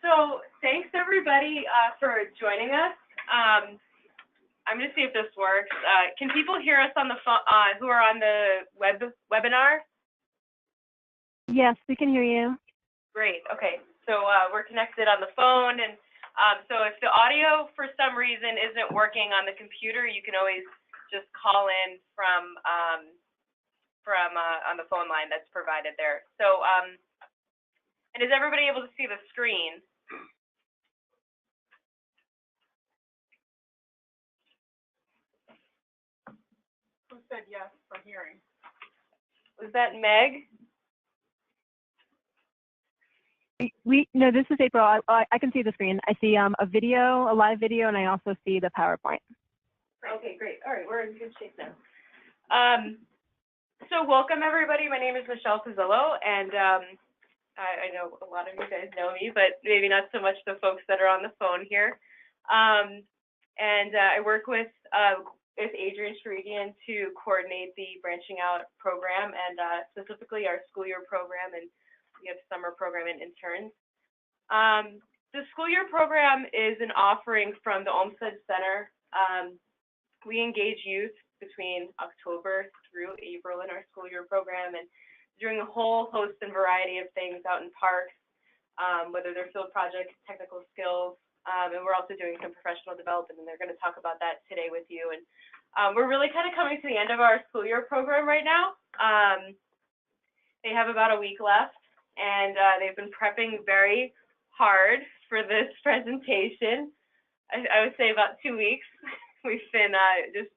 So thanks everybody for joining us. I'm going to see if this works. Can people hear us on the phone who are on the webinar? Yes, we can hear you. Great. Okay. So we're connected on the phone, and so if the audio for some reason isn't working on the computer, you can always just call in from on the phone line that's provided there. So and is everybody able to see the screen? Who said yes for hearing? Was that Meg? No, this is April. I can see the screen. I see a video, a live video, and I also see the PowerPoint. Okay, great. All right, we're in good shape now. So welcome everybody. My name is Michelle Pizzillo, and I know a lot of you guys know me, but maybe not so much the folks that are on the phone here. I work with Adrian Sheridian to coordinate the Branching Out program, and specifically our school year program, and we have summer program and interns. The school year program is an offering from the Olmsted Center. We engage youth between October through April in our school year program, and doing a whole host and variety of things out in parks, whether they're field projects, technical skills, and we're also doing some professional development, and they're going to talk about that today with you. And we're really kind of coming to the end of our school year program right now. They have about a week left, and they've been prepping very hard for this presentation. I would say about 2 weeks. We've been just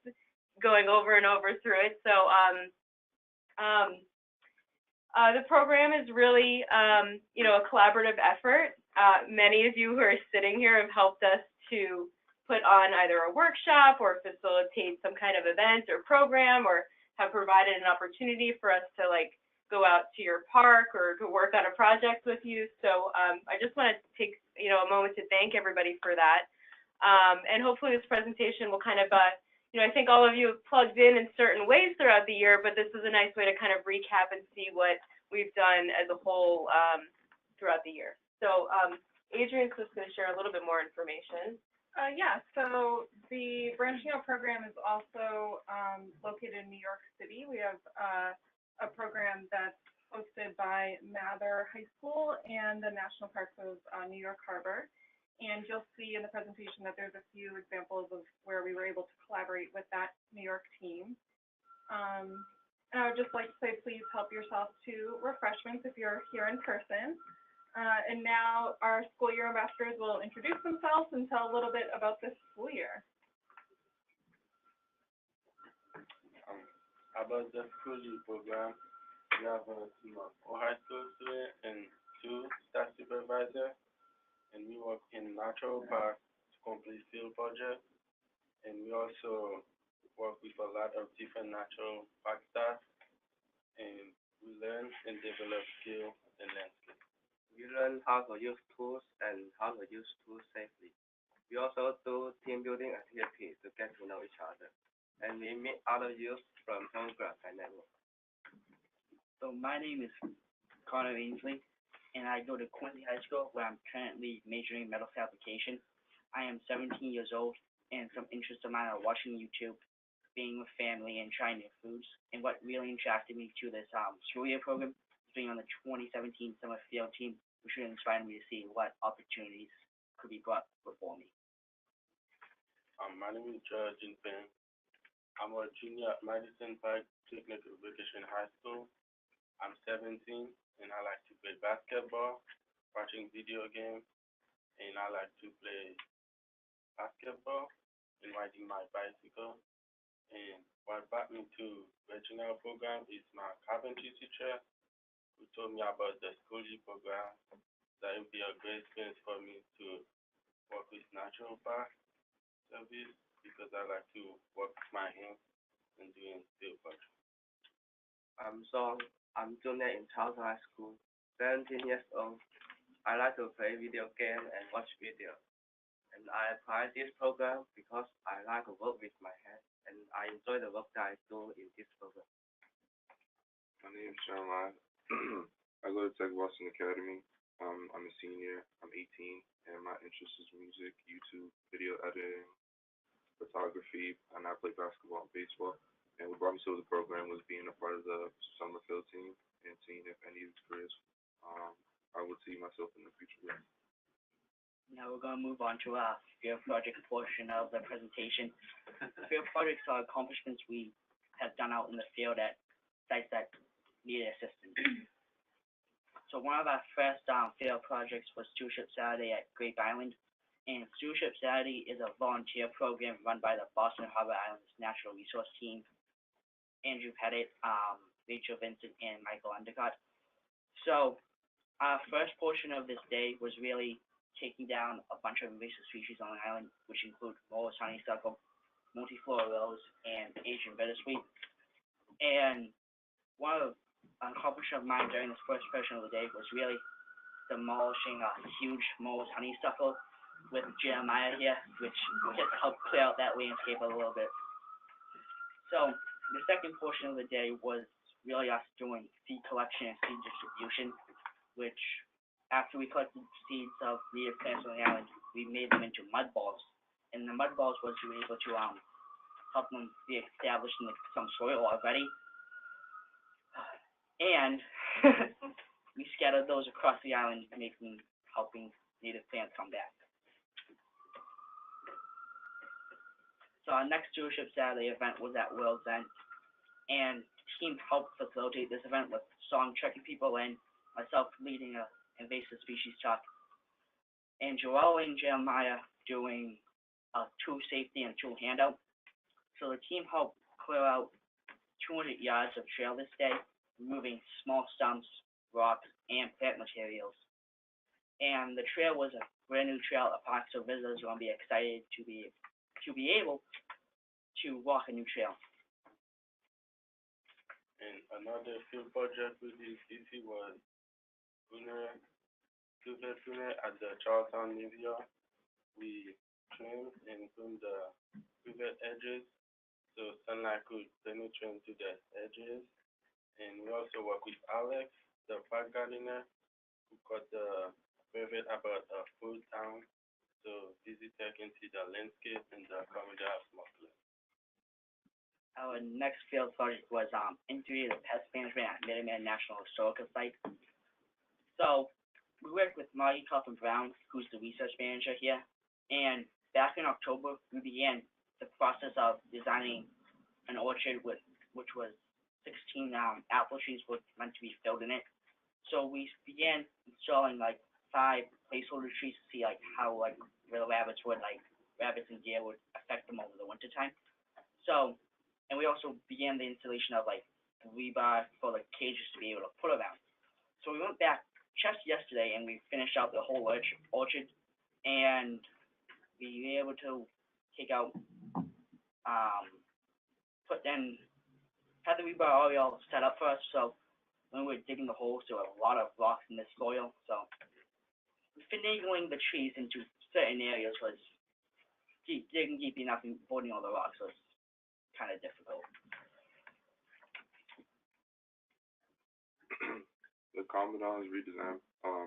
going over and over through it. So the program is really, you know, a collaborative effort. Many of you who are sitting here have helped us to put on either a workshop or facilitate some kind of event or program, or have provided an opportunity for us to like go out to your park or to work on a project with you. So I just want to take, you know, a moment to thank everybody for that. And hopefully this presentation will kind of, you know, I think all of you have plugged in certain ways throughout the year, but this is a nice way to kind of recap and see what we've done as a whole throughout the year. So Adrian's just going to share a little bit more information. Yeah, so the Branching Out program is also located in New York City. We have a program that's hosted by Mather High School and the National Parks of New York Harbor. And you'll see in the presentation that there's a few examples of where we were able to collaborate with that New York team. And I would just like to say, please help yourself to refreshments if you're here in person. And now our school year ambassadors will introduce themselves and tell a little bit about this school year. About the school year program, we have a team of 4 high school students and 2 staff supervisors, and we work in natural parks to complete field projects, and we also work with a lot of different natural park staff, and we learn and develop skills and landscape. We learn how to use tools and how to use tools safely. We also do team building activities to get to know each other, and we meet other youth from home groups and networks. So my name is Connor Ainsley, and I go to Quincy High School, where I'm currently majoring in metal fabrication. I am 17 years old, and some interests of mine are watching YouTube, being with family, and trying new foods. And what really attracted me to this school year program is being on the 2017 summer field team, which really inspired me to see what opportunities could be brought before me. My name is George Penn. I'm a junior at Madison Park Technical Vocational High School. I'm 17, and I like to play basketball, watching video games, and I like to play basketball and riding my bicycle. And what brought me to Redesign program is my carpentry teacher, who told me about the school year program, that it would be a great experience for me to work with natural park service, because I like to work with my hands and doing field projects. I'm Song. I'm junior in Charlton High School, 17 years old. I like to play video games and watch videos. And I applied this program because I like to work with my hands, and I enjoy the work that I do in this program. My name is Sean Lai. I go to Tech Boston Academy. I'm a senior. I'm 18. interests is music, YouTube, video editing, photography, and I play basketball and baseball. And what brought me to the program was being a part of the summer field team and seeing if any of these careers I would see myself in the future with. Now we're going to move on to our field project portion of the presentation. Field projects are accomplishments we have done out in the field at sites that needed assistance. So one of our first field projects was Stewardship Saturday at Grape Island. And Stewardship Saturday is a volunteer program run by the Boston Harbor Islands Natural Resource Team, Andrew Pettit, Rachel Vincent, and Michael Endicott. So our first portion of this day was really taking down a bunch of invasive species on the island, which include Morris honeysuckle, multiflora rose, and Asian bittersweet. And one of the accomplishments of mine during this first portion of the day was really demolishing a huge Morris honeysuckle with Jeremiah here, which just helped clear out that landscape a little bit. So the second portion of the day was really us doing seed collection and seed distribution, which after we collected seeds of native plants on the island, we made them into mud balls. And the mud balls was we were able to help them be established in some soil already. And we scattered those across the island, helping native plants come back. So our next Stewardship Saturday event was at World's End, and the team helped facilitate this event with song checking people in, myself leading a invasive species talk, and Joel and Jeremiah doing a tool safety and tool handout. So the team helped clear out 200 yards of trail this day, removing small stumps, rocks, and plant materials. And the trail was a brand new trail at park, so visitors are going to be excited to be able to walk a new trail. And another field project we did this year was Silver Pruner at the Charlestown Navy-Yard. We trimmed and pruned the privet edges so sunlight could penetrate to the edges. And we also work with Alex, the park gardener, who cut the privet about a foot down so visitors can see the landscape and the community of smuggling. Our next field project was integrated pest management at Minuteman National Historical Site. So we worked with Marty Coffin-Brown, who's the research manager here, and back in October, we began the process of designing an orchard which was 16 apple trees were meant to be filled in it. So we began installing 5 placeholder trees to see how where the rabbits and deer would affect them over the winter time. So, and we also began the installation of rebar for the cages to be able to put around. So we went back just yesterday and we finished out the whole orchard, and we were able to take out, had the rebar already all set up for us. So when we were digging the holes, there were a lot of rocks in the soil. So finagling the trees into certain areas was digging deep enough and avoiding all the rocks was kind of difficult. The Commonality Redesign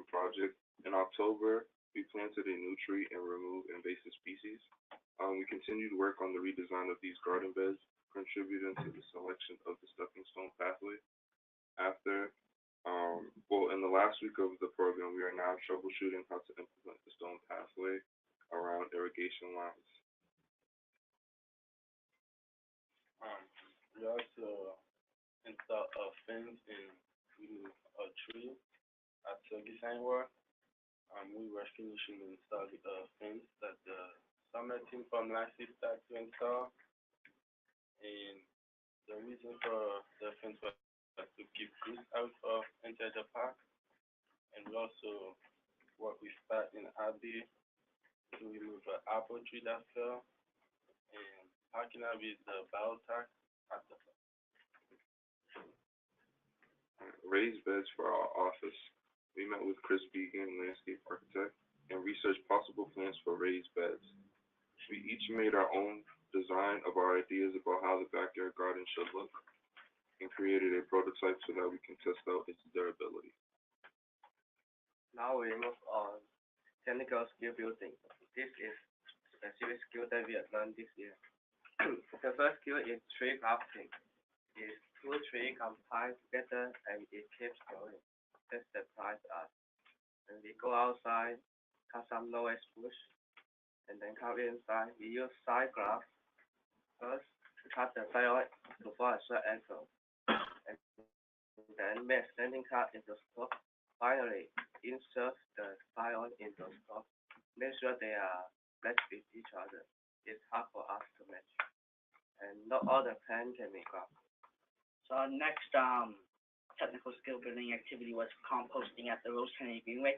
project. In October, we planted a new tree and removed invasive species. We continue to work on the redesign of these garden beds, contributing to the selection of the stepping stone pathway. In the last week of the program, we are now troubleshooting how to implement the stone pathway around irrigation lines. We also installed a fence and remove a tree at Redesign work. We were finishing installing a fence that the summer team from last year started to install. And the reason for the fence was to keep goose out of enter the park. And we also work with Pat and Abby to remove an apple tree that fell. And parking lot with the bell tax at the park. Raised beds for our office. We met with Chris Began, landscape architect, and researched possible plans for raised beds. We each made our own design of our ideas about how the backyard garden should look, and created a prototype so that we can test out its durability. Now we move on technical skill building. This is specific skill that we have learned this year. The first skill is tree crafting. Is two trees combined together and it keeps going. That surprised us. And we go outside, cut some noise bush, and then come inside. We use side grass first to cut the fire to form a short angle, and then make standing cut into scope. Finally, insert the fire into scope. Make sure they are matched with each other. It's hard for us to match, and not all the plants can be grabbed. So our next technical skill building activity was composting at the Rose Kennedy Greenway.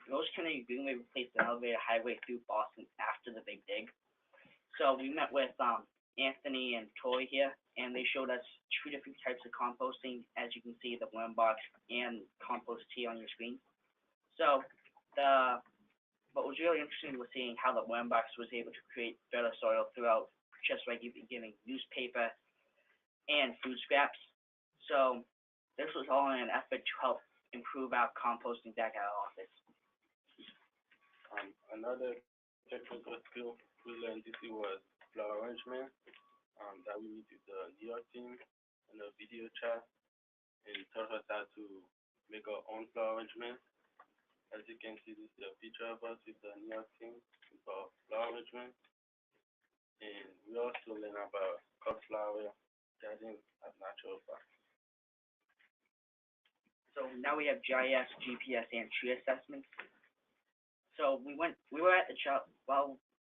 The Rose Kennedy Greenway replaced an elevated highway through Boston after the Big Dig. So we met with Anthony and Tori here, and they showed us two different types of composting. As you can see, the worm box and compost tea on your screen. So what was really interesting was seeing how the worm box was able to create better soil throughout, just like you've been giving newspaper and food scraps. So this was all in an effort to help improve our composting back at our office. Another technical skill we learned this year was flower arrangement. That we meet with the New York team in a video chat and taught us how to make our own flower arrangement. As you can see, this is a picture of us with the New York team with our flower arrangement. And we also learn about cut flower gardening at natural park. So now we have GIS, GPS, and tree assessments. So we were at the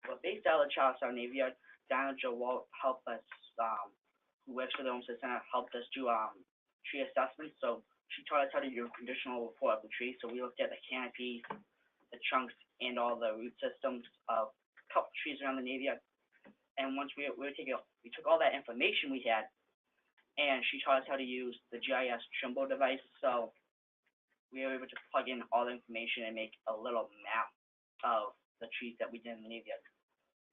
we're based out of the Charlestown Navy Yard. Diana Joe helped us, who works for the Homestead Center, helped us do tree assessments. So she taught us how to do a conditional report of the tree. So we looked at the canopies, the trunks, and all the root systems of a couple trees around the Navy Yard. And once we took all that information we had, and she taught us how to use the GIS Trimble device. So we were able to plug in all the information and make a little map of the trees that we did in the Navy Yard.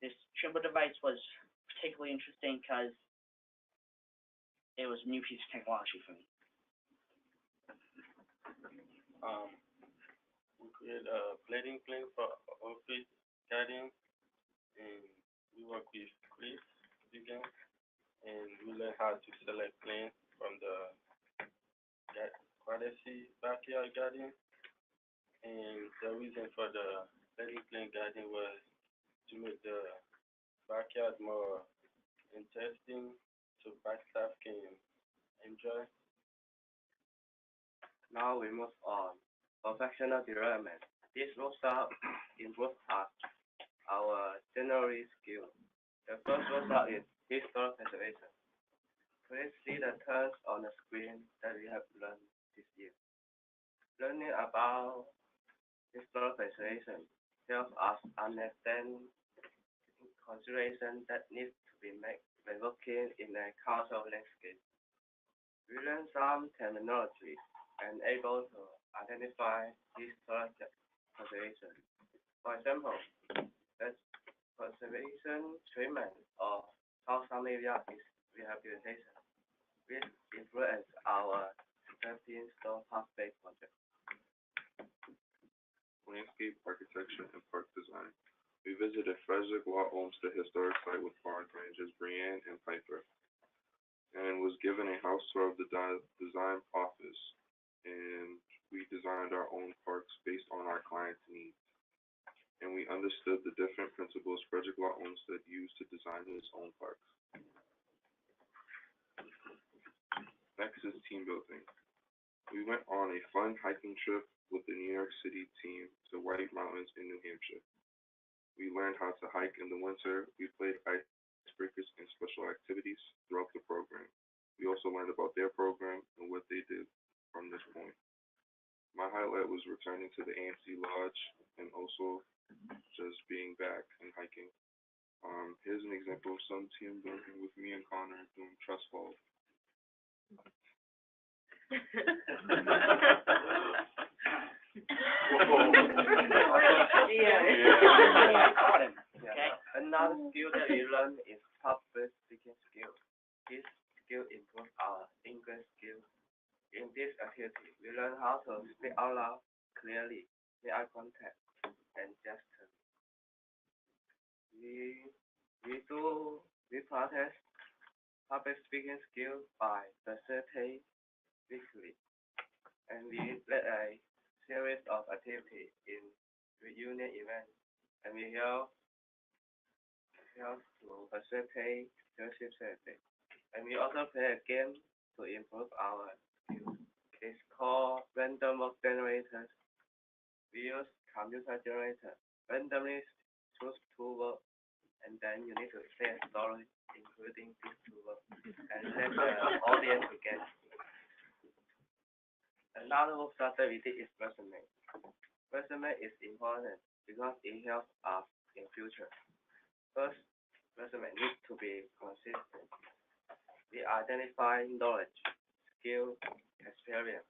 This Trimble device was particularly interesting because it was a new piece of technology for me. We created a plating plan for office garden, and we work with Chris again, and we learn how to select plants from the Quadacy backyard garden. And the reason for the plating plan garden was to make the backyard more interesting so back staff can enjoy. Now we move on. Professional development. This workshop involves our general skill. The first workshop is historical preservation. Please see the terms on the screen that we have learned this year. Learning about historical preservation helps us understand considerations that need to be made when working in a cultural landscape. We learn some terminology and able to identify historical conservation. For example, the conservation treatment of Southern area is rehabilitation, which influence our stepping stone pathway project. Landscape architecture and park design. We visited Frederick Law Olmsted Historic Site with Forest Rangers Brianne and Piper, and was given a house tour of the design office, and we designed our own parks based on our clients' needs. And we understood the different principles Frederick Law Olmsted used to design his own parks. Next is team building. We went on a fun hiking trip with the New York City team to White Mountains in New Hampshire. We learned how to hike in the winter. We played icebreakers and special activities throughout the program. We also learned about their program and what they did from this point. My highlight was returning to the AMC Lodge and also just being back and hiking. Here's an example of some team building with me and Connor doing trust falls. Caught him. Okay. Another skill that we learn is public speaking skill. This skill improves our English skill. In this activity, we learn how to speak out loud, clearly, make eye contact, and gesture. We practice public speaking skills by facilitating weekly, and we led a series of activities in reunion events, and we help to facilitate leadership safety. And we also play a game to improve our skills. It's called Random Walk Generators. We use computer generator randomly choose two words, and then you need to say a story including these two words, and let the audience to guess. Another work starter we did is resume. Resume is important because it helps us in future. First, resume needs to be consistent. We identify knowledge, skill, experience,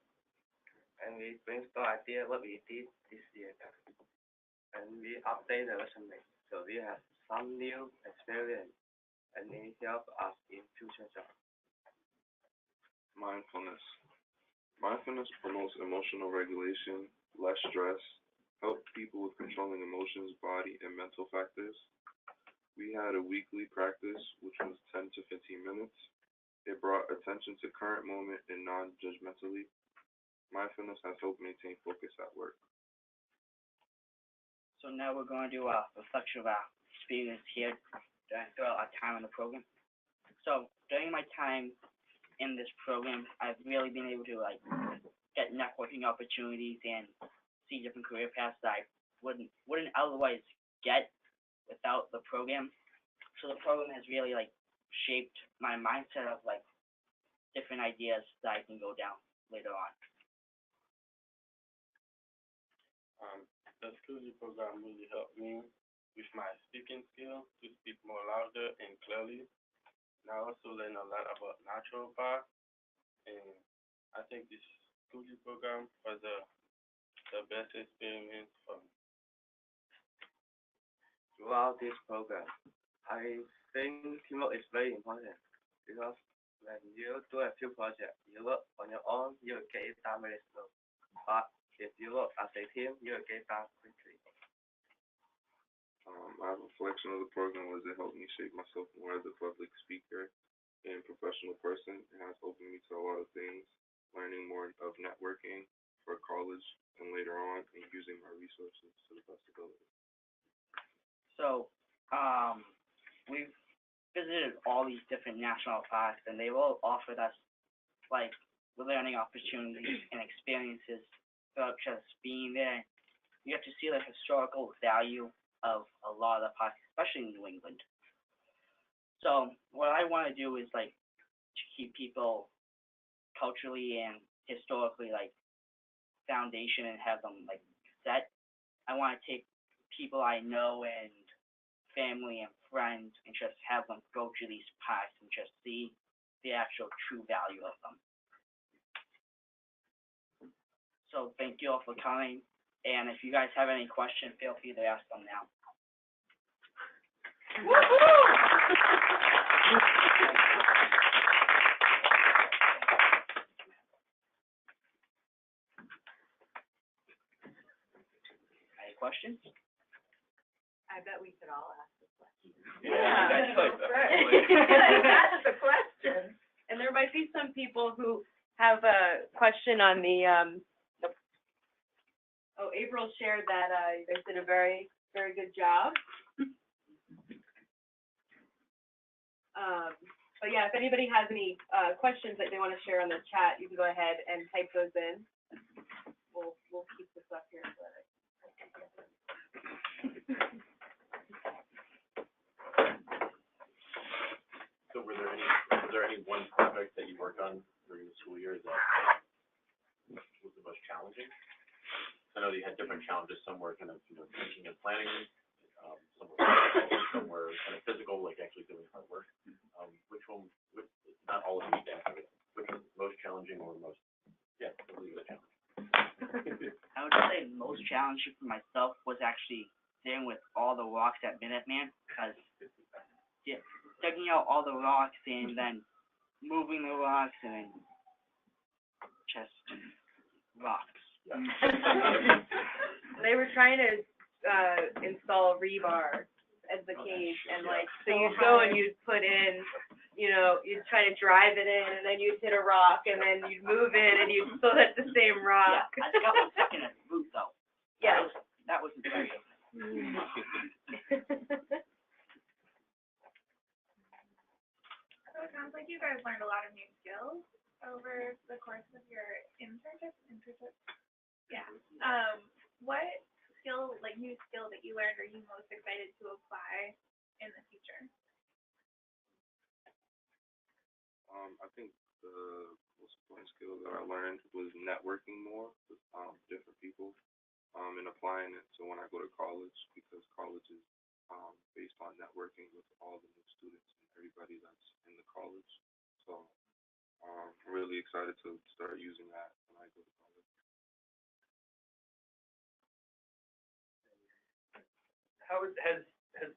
and we brainstorm ideas what we did this year. And we update the resume so we have some new experience, and it helps us in future jobs. Mindfulness. Mindfulness promotes emotional regulation, less stress, helps people with controlling emotions, body, and mental factors. We had a weekly practice, which was 10 to 15 minutes. It brought attention to current moment and non-judgmentally. Mindfulness has helped maintain focus at work. So now we're going to do a reflection of our experience here throughout our time in the program. So during my time in this program, I've really been able to get networking opportunities and see different career paths that I wouldn't otherwise get without the program. So the program has really shaped my mindset of different ideas that I can go down later on. The Schoology program really helped me with my speaking skills to speak more louder and clearly. And I also learned a lot about naturopath, and I think this Schoology program was the best experience for me. Throughout this program, I think teamwork is very important because when you do a few projects, you work on your own, you will get it done very slow. But if you work as a team, you will get it done quickly. My reflection of the program was it helped me shape myself more as a public speaker and professional person. It has opened me to a lot of things, learning more of networking for college and later on, and using my resources to the best ability. So, we've visited all these different national parks, and they've all offered us learning opportunities and experiences throughout just being there. You have to see the historical value of a lot of the parks, especially in New England. So what I want to do is to keep people culturally and historically foundation and have them set. I want to take people I know and family and friends and just have them go to these parks and just see the actual true value of them. So thank you all for coming, and if you guys have any questions, feel free to ask them now. Any questions? I bet we could all ask this question. Yeah. That's the question. And there might be some people who have a question on the, April shared that you guys did a very, very good job. But yeah, if anybody has any questions that they want to share on the chat, you can go ahead and type those in. We'll keep this up here. So was there any one project that you worked on during the school year that was the most challenging? I know that you had different challenges. Some were kind of thinking and planning. Some were kind of physical, like actually doing hard work. Which one? Not all of them need to answer it. Which was most challenging or most? Yeah, really the challenge. I would say most challenging for myself was actually dealing with all the rocks at Minuteman, because digging out all the rocks and then moving the rocks and then just rocks. Yeah. They were trying to install rebar as the cage, and like, so you'd go and you'd put in, you know, you'd try to drive it in, and then you'd hit a rock, and then you'd move it, and you'd still hit the same rock. Yeah, I got one second at the boot though. Yeah. That was impressive. So it sounds like you guys learned a lot of new skills over the course of your internship. Yeah. What skill, like new skill that you learned, are you most excited to apply in the future? I think the most important skill that I learned was networking more with different people, and applying it to when I go to college, because college is based on networking with all the new students and everybody that's in the college. So I'm really excited to start using that when I go to college. How has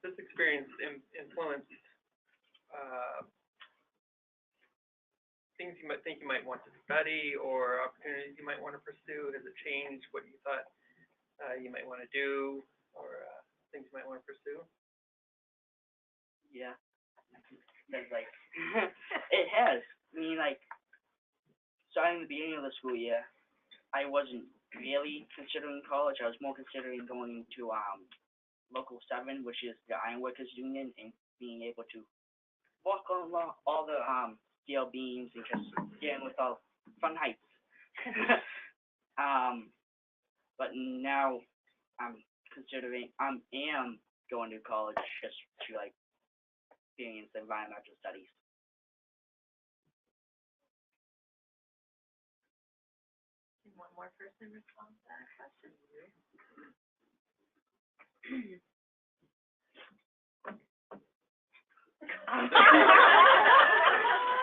this experience influenced things you might think you might want to study or opportunities you might want to pursue? Has it changed what you thought you might want to do, or things you might want to pursue? Yeah. Because like it has. I mean, like starting the beginning of the school year, I wasn't really considering college. I was more considering going to Local 7, which is the Ironworkers Union, and being able to walk along all the steel beams and just getting with all fun heights. But now I am going to college just to like experience environmental studies. Can one more person respond to that question?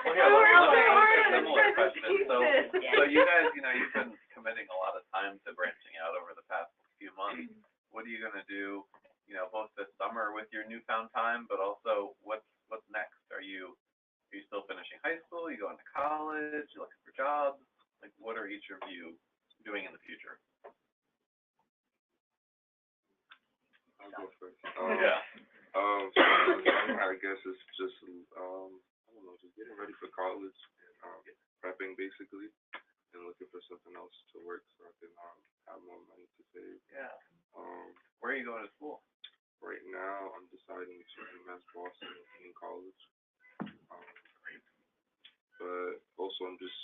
Well, yeah, a similar question. So you guys, you've been committing a lot of time to branching out over the past few months. What are you going to do, both this summer with your newfound time, but also what's next? Are you still finishing high school? Are you going to college? You looking for jobs? Like, what are each of you doing in the future? I'll go first. Yeah. So I guess it's just I don't know, just getting ready for college and prepping basically, and looking for something else to work so I can have more money to save. Yeah. Where are you going to school? Right now, I'm deciding between Mass Boston and college. But also I'm just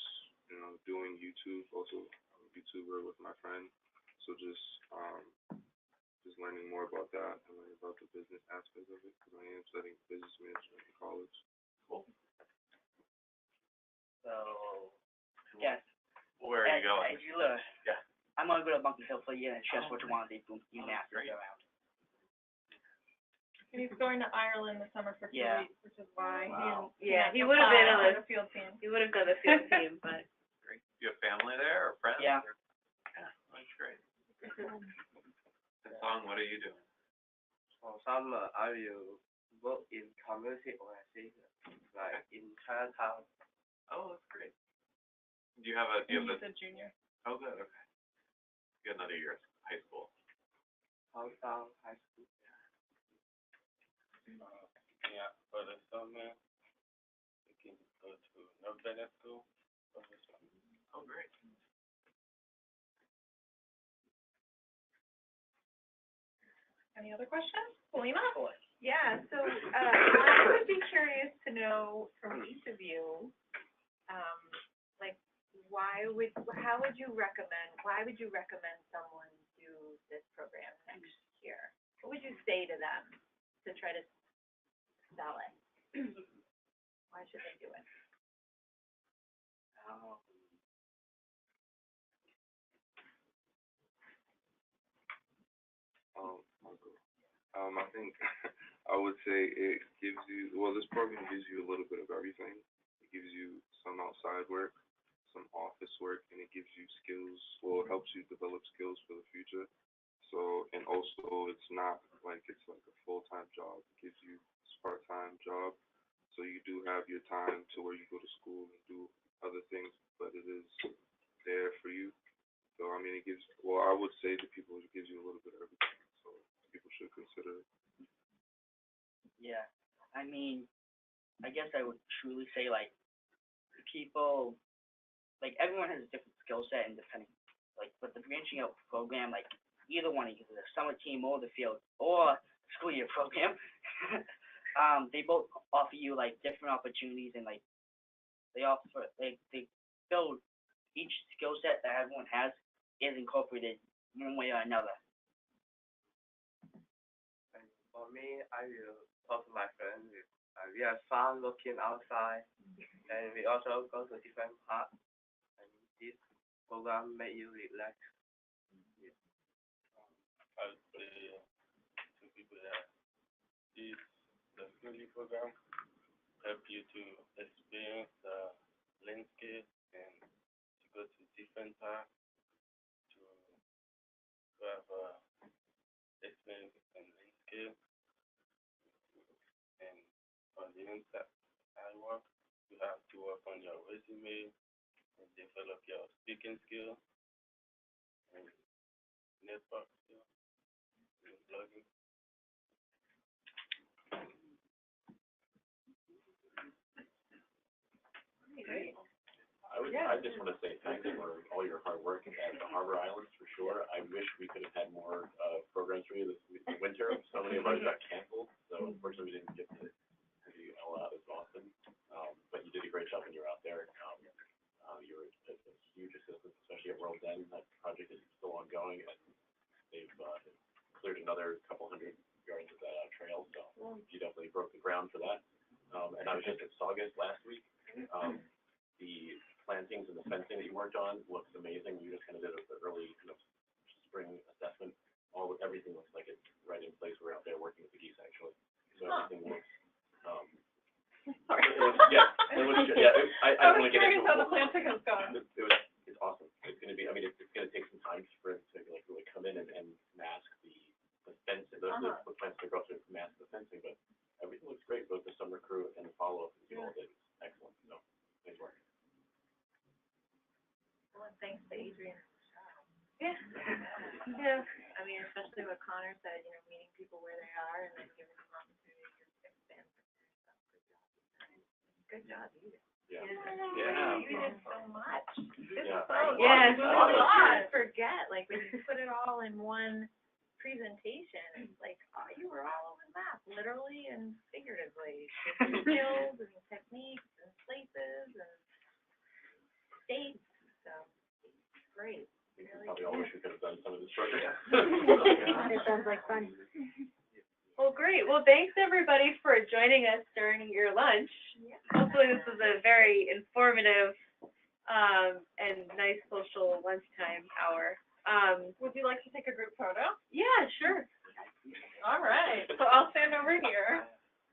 doing YouTube. Also, I'm a YouTuber with my friend, so just learning more about that and learning about the business aspect of it, because I am studying business management in college. Cool. So, yes. Where are you going? Yeah. I'm going to go to Bunker Hill for a year and just what you want to do UMass around. And he's going to Ireland this summer for 2 weeks, which is why he would have been on the field team. He would have done the field team, but. Great. Do you have family there or friends? Yeah. Yeah, that's great. And Song, what are you doing? For summer, I will work in community organization, like in Chinatown. Oh, that's great. Do you have a He's a junior. Oh, good, okay. You got another year of high school. Hometown High School. Yeah, for the summer, we can go to Northern School for the summer. Oh, great. Any other questions? Selena? Yeah, so I would be curious to know from each of you, like, why would you recommend someone do this program next year? What would you say to them to try to sell it? Why should they do it? I think I would say it gives you, this program gives you a little bit of everything. It gives you some outside work, some office work, and it gives you skills, it helps you develop skills for the future. So, and also it's not like it's like a full-time job. It gives you a part-time job. So you do have your time to where you go to school and do other things, but it is there for you. So, I mean, it gives, I would say to people, it gives you a little bit of everything. So people should consider it. Yeah, I mean, I guess I would truly say like people, like everyone has a different skill set and depending, like with the branching out program, like either one, either the summer team or the field or school year program, they both offer you like different opportunities and like they offer they build each skill set that everyone has is incorporated one way or another. And for me, I will talk to my friends. We have fun looking outside, and we also go to different parks. And this program make you relax. I'll say to people that the school program help you to experience the landscape and to go to different parks to have experience in landscape. And on the inside work, you have to work on your resume and develop your speaking skills and network skills and blogging. Great. I just want to say thanks for all your hard work at the Harbor Islands for sure. I wish we could have had more programs for you this winter. So many of ours got canceled, so unfortunately we didn't get to do all out as often. But you did a great job when you were out there. You were a huge assistance, especially at World's End. That project is still ongoing, and they've cleared another couple hundred yards of that trail. So you definitely broke the ground for that. And I was just at Saugus last week. The plantings and the fencing that you worked on looks amazing. You just kind of did the early kind of spring assessment. Everything looks like it's right in place. We're out there working with the geese actually, so everything looks. Sorry. It looks good. Yeah, I don't want to get into how the planting has gone. It's awesome. It's going to be. I mean, it's going to take some time for it to like really come in and mask the fence, the plants that grow to mask the fencing, but everything looks great. Both the summer crew and the follow-up, you all did excellent. So, nice work. Well, and thanks to Adrian. Yeah. Yeah. I mean, especially what Connor said, you know, meeting people where they are and then giving them opportunity to expand their stuff. Good job, you did. Yeah. You did so much. Yeah. Yeah. It's a lot. Forget, like when you put it all in one presentation, it's like, oh, you were all over the map, literally and figuratively. With skills and techniques and places and states. So great. Really Probably all wish we could have done some of this shorter. It sounds like fun. Well, great. Well, thanks everybody for joining us during your lunch. Hopefully this was a very informative and nice social lunchtime hour. Would you like to take a group photo? Yeah, sure. All right. So I'll stand over here,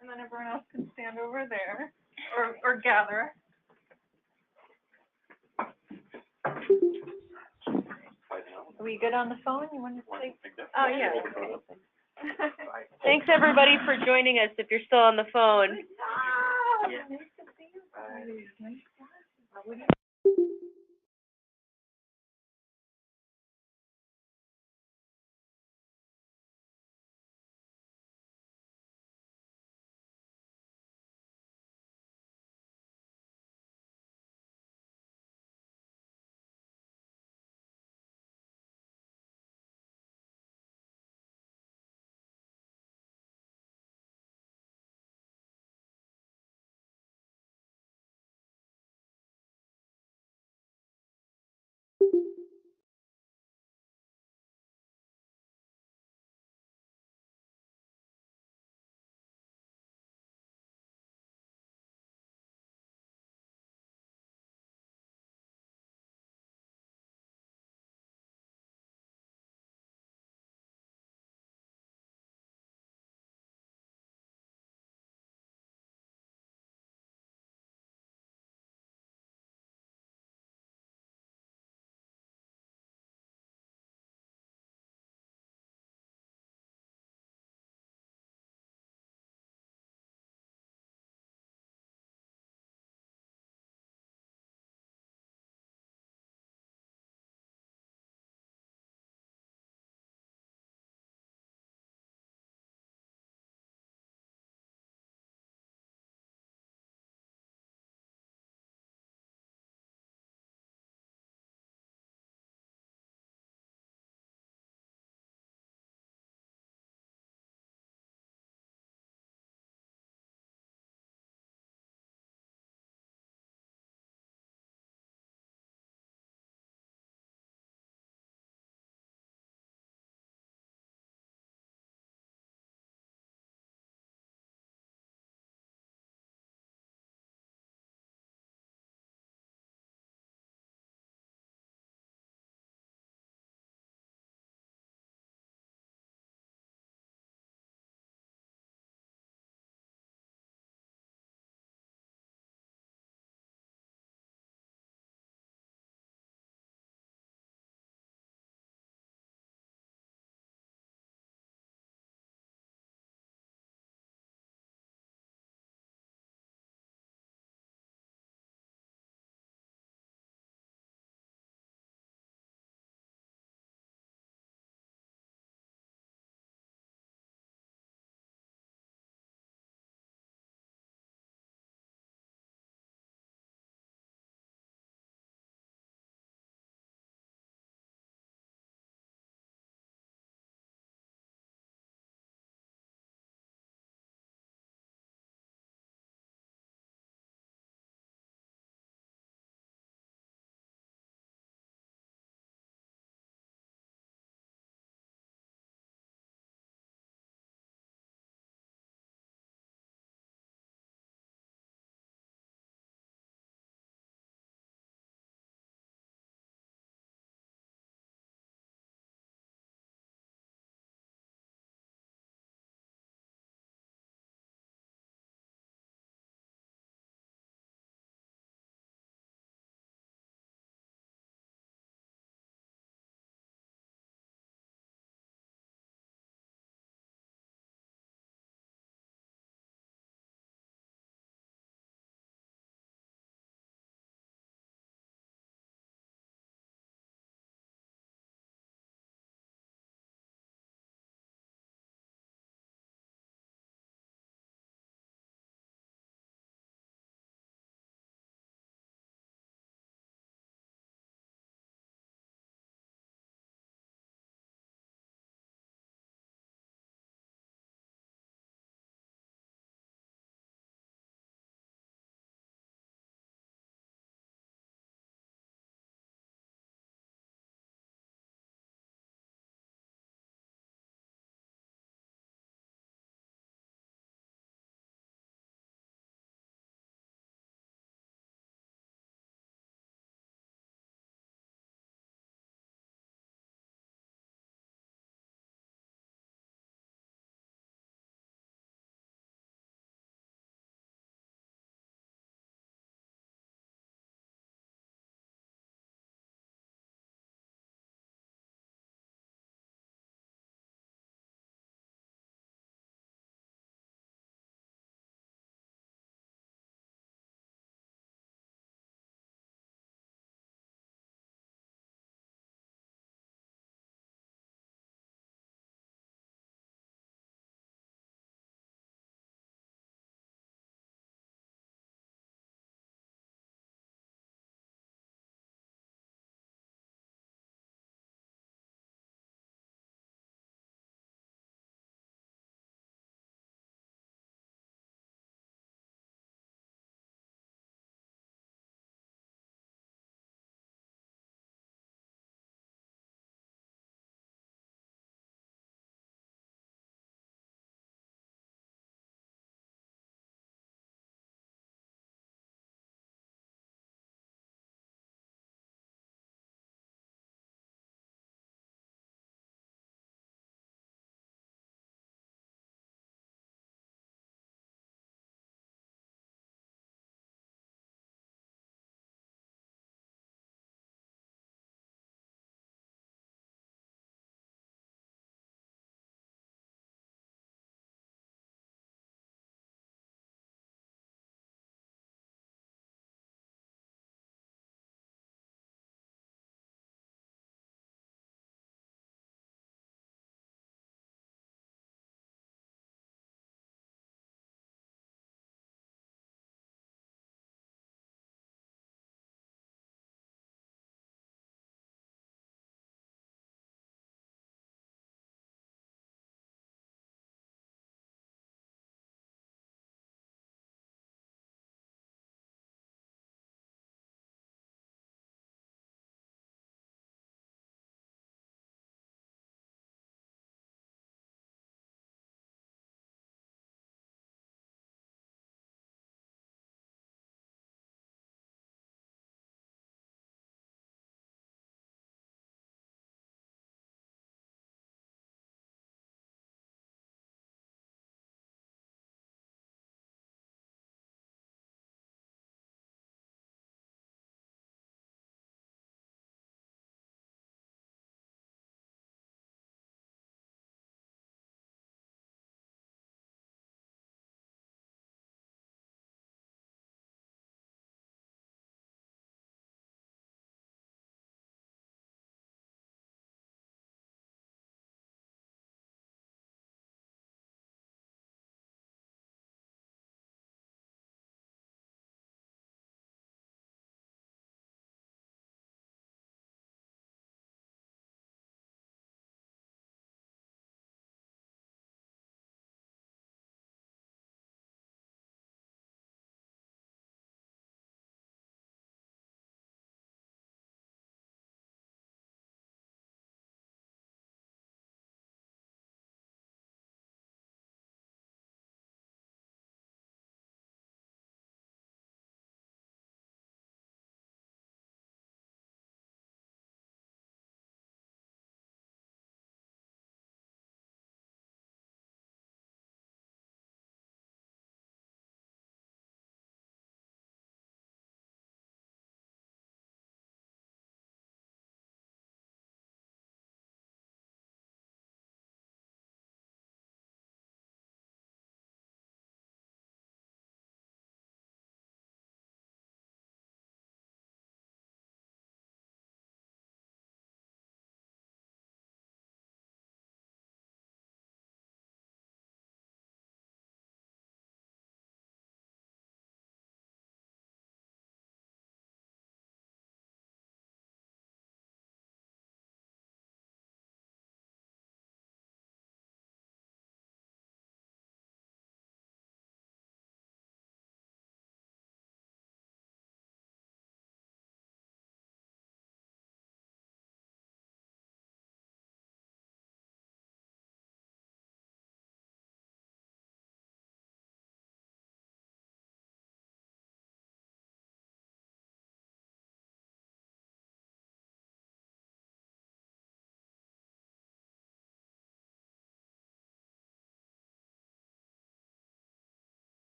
and then everyone else can stand over there, or gather. Are we good on the phone? You want to take? Oh, yeah. Thanks everybody for joining us if you're still on the phone. Yeah.